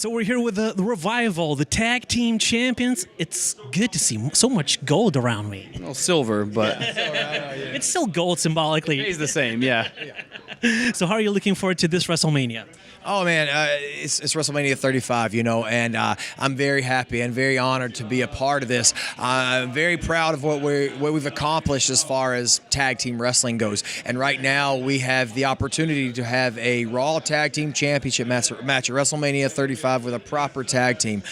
So we're here with the Revival, the tag team champions. It's good to see so much gold around me. Well, silver, but It's still gold symbolically. it's the same, yeah. So how are you looking forward to this WrestleMania? Oh man, it's WrestleMania 35, and I'm very happy and very honored to be a part of this. I'm very proud of what we've accomplished as far as tag team wrestling goes. And right now we have the opportunity to have a Raw Tag Team Championship match at WrestleMania 35 with a proper tag team.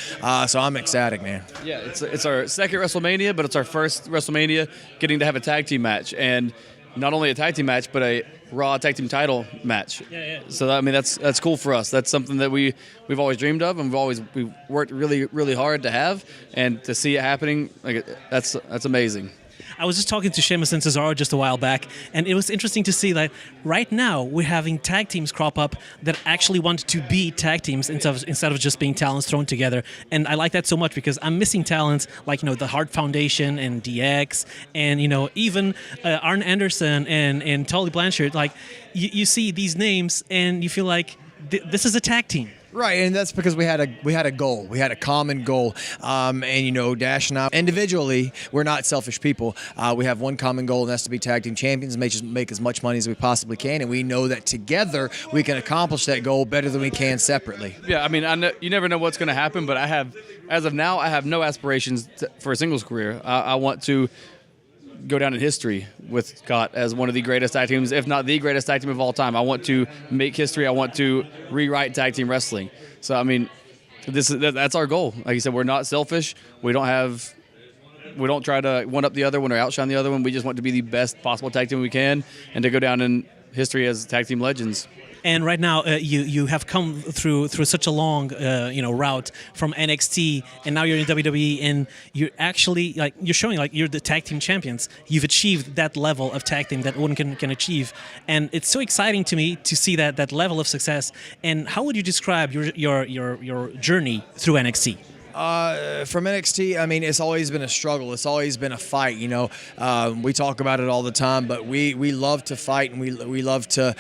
So I'm ecstatic, man. Yeah, it's our second WrestleMania, but it's our first WrestleMania getting to have a tag team match, and not only a tag team match, but a Raw tag team title match. Yeah. So I mean, that's cool for us. That's something that we've always dreamed of, and we've worked really, really hard to have, and to see it happening, like that's amazing. I was just talking to Sheamus and Cesaro just a while back, and it was interesting to see that right now we're having tag teams crop up that actually want to be tag teams instead of just being talents thrown together. And I like that so much because I'm missing talents like, the Hart Foundation and DX and, even Arn Anderson and Tully Blanchard. Like, you see these names and you feel like this is a tag team. Right, and that's because we had a goal. We had a common goal. And Dash and I, individually, we're not selfish people. We have one common goal, and that's to be tag team champions and make as much money as we possibly can. And we know that together we can accomplish that goal better than we can separately. Yeah, I mean, you never know what's going to happen, but as of now, I have no aspirations for a singles career. I want to go down in history with Scott as one of the greatest tag teams, if not the greatest tag team of all time. I want to make history. I want to rewrite tag team wrestling. So, I mean, that's our goal. Like you said, we're not selfish. We don't try to one-up the other one or outshine the other one. We just want to be the best possible tag team we can and to go down in history as tag team legends. And right now, you have come through such a long route from NXT, and now you're in WWE, and you're actually you're showing you're the tag team champions. You've achieved that level of tag team that one can achieve, and it's so exciting to me to see that level of success. And how would you describe your journey through NXT? From NXT, I mean, it's always been a struggle. It's always been a fight. We talk about it all the time, but we love to fight, and we love to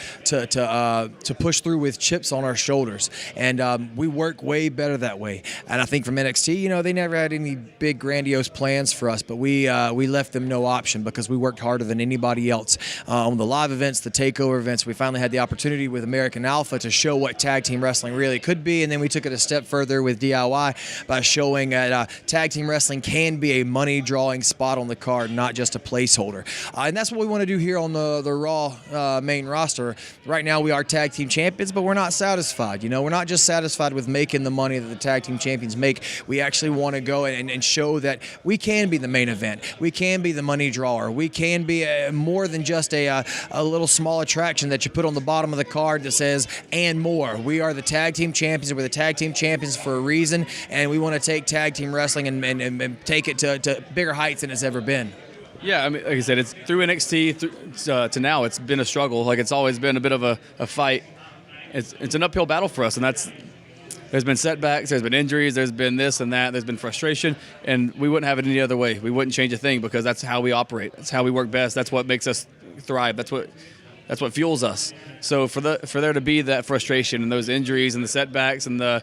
push through with chips on our shoulders, and we work way better that way. And I think from NXT, they never had any big grandiose plans for us, but we left them no option because we worked harder than anybody else on the live events, the takeover events. We finally had the opportunity with American Alpha to show what tag team wrestling really could be, and then we took it a step further with DIY by showing that tag team wrestling can be a money-drawing spot on the card, not just a placeholder. And that's what we want to do here on the Raw main roster. Right now we are tag team champions, but we're not satisfied. We're not just satisfied with making the money that the tag team champions make. We actually want to go and show that we can be the main event. We can be the money drawer. We can be more than just a little small attraction that you put on the bottom of the card that says, and more. We are the tag team champions. We're the tag team champions for a reason, and we want to take tag team wrestling and take it to bigger heights than it's ever been. Yeah, I mean, like I said, it's through NXT to now. It's been a struggle. Like, it's always been a bit of a fight. It's an uphill battle for us, and there's been setbacks, there's been injuries, there's been this and that, there's been frustration, and we wouldn't have it any other way. We wouldn't change a thing because that's how we operate. That's how we work best. That's what makes us thrive. That's what fuels us. So for there to be that frustration and those injuries and the setbacks and the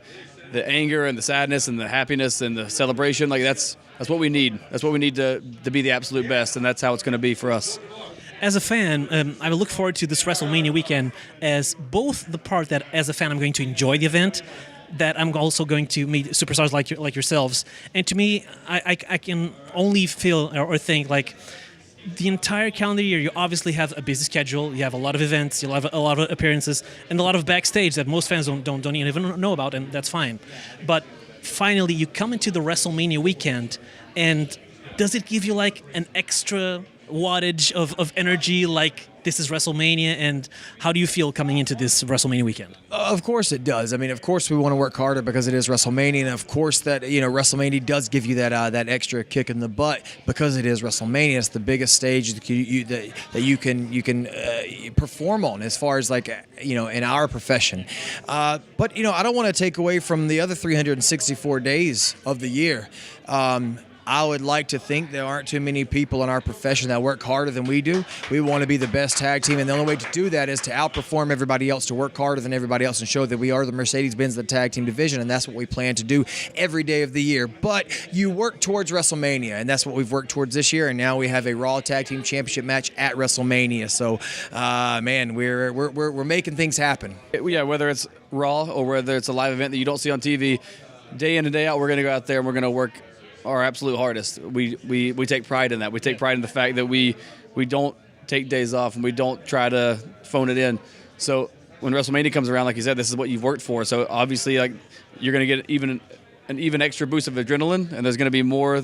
anger and the sadness and the happiness and the celebration, that's what we need. That's what we need to be the absolute best, and that's how it's going to be for us. As a fan, I look forward to this WrestleMania weekend as both the part that, as a fan, I'm going to enjoy the event, that I'm also going to meet superstars like yourselves. And to me, I can only feel or think the entire calendar year, you obviously have a busy schedule. You have a lot of events. You have a lot of appearances and a lot of backstage that most fans don't even know about, and that's fine. But finally, you come into the WrestleMania weekend, and does it give you an extra wattage of energy? This is WrestleMania, and how do you feel coming into this WrestleMania weekend? Of course it does. I mean, of course we want to work harder because it is WrestleMania, and of course that WrestleMania does give you that extra kick in the butt because it is WrestleMania. It's the biggest stage that you can perform on as far as in our profession. But I don't want to take away from the other 364 days of the year. I would like to think there aren't too many people in our profession that work harder than we do. We want to be the best tag team, and the only way to do that is to outperform everybody else, to work harder than everybody else, and show that we are the Mercedes-Benz of the tag team division, and that's what we plan to do every day of the year. But you work towards WrestleMania, and that's what we've worked towards this year, and now we have a Raw Tag Team Championship match at WrestleMania. So, man, we're making things happen. Yeah, whether it's Raw or whether it's a live event that you don't see on TV, day in and day out, we're going to go out there and we're going to work our absolute hardest. We take pride in that. We take pride in the fact that we don't take days off and we don't try to phone it in. So when WrestleMania comes around, like you said, this is what you've worked for. So obviously, like, you're going to get an even extra boost of adrenaline, and there's going to be more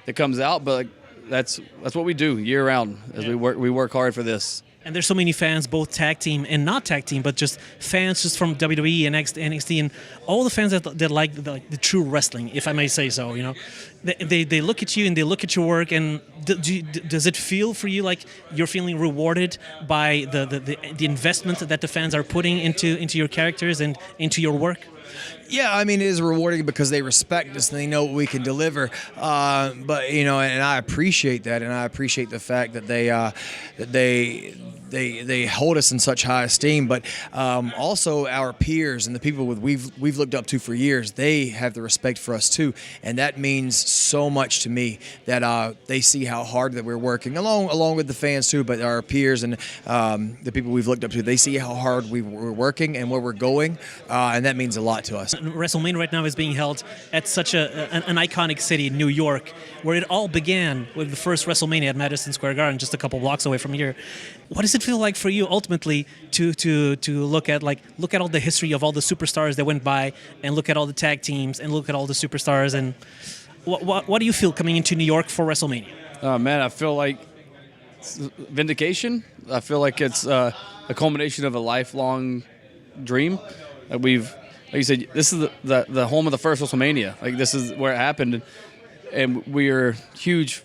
that comes out. But like, that's what we do year round. As we work hard for this. And there's so many fans, both tag team and not tag team, but just fans just from WWE and NXT and all the fans that like the true wrestling, if I may say so. You know, they look at you and they look at your work, and does it feel for you like you're feeling rewarded by the investment that the fans are putting into your characters and into your work? Yeah, I mean, it is rewarding because they respect us and they know what we can deliver. But you know, and I appreciate that, and I appreciate the fact that they hold us in such high esteem. But also our peers and the people we've looked up to for years, they have the respect for us too, and that means so much to me that they see how hard that we're working along with the fans too. But our peers and the people we've looked up to, they see how hard we're working and where we're going, and that means a lot to us. WrestleMania right now is being held at such an iconic city, New York, where it all began with the first WrestleMania at Madison Square Garden, just a couple blocks away from here. What does it feel like for you ultimately to look at all the history of all the superstars that went by, and look at all the tag teams and look at all the superstars, and what do you feel coming into New York for WrestleMania? Oh man, I feel like it's vindication. I feel like it's a culmination of a lifelong dream that we've. Like you said, this is the home of the first WrestleMania. Like, this is where it happened, and we are huge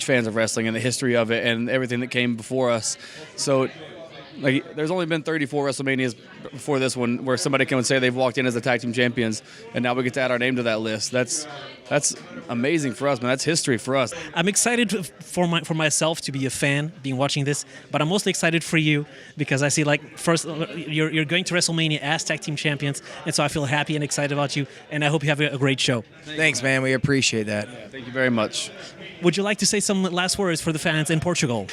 fans of wrestling and the history of it and everything that came before us. So, like, there's only been 34 WrestleManias before this one where somebody can say they've walked in as the tag team champions, and now we get to add our name to that list. That's amazing for us, man. That's history for us. I'm excited for myself to be a fan, being watching this, but I'm mostly excited for you because I see, like, first you're going to WrestleMania as tag team champions, and so I feel happy and excited about you, and I hope you have a great show. Thanks, man. We appreciate that. Yeah, thank you very much. Would you like to say some last words for the fans in Portugal?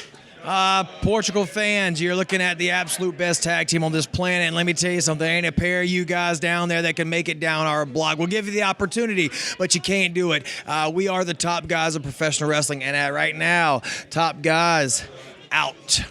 Portugal fans, you're looking at the absolute best tag team on this planet, and let me tell you something, there ain't a pair of you guys down there that can make it down our block. We'll give you the opportunity, but you can't do it. We are the top guys of professional wrestling, and right now, top guys out.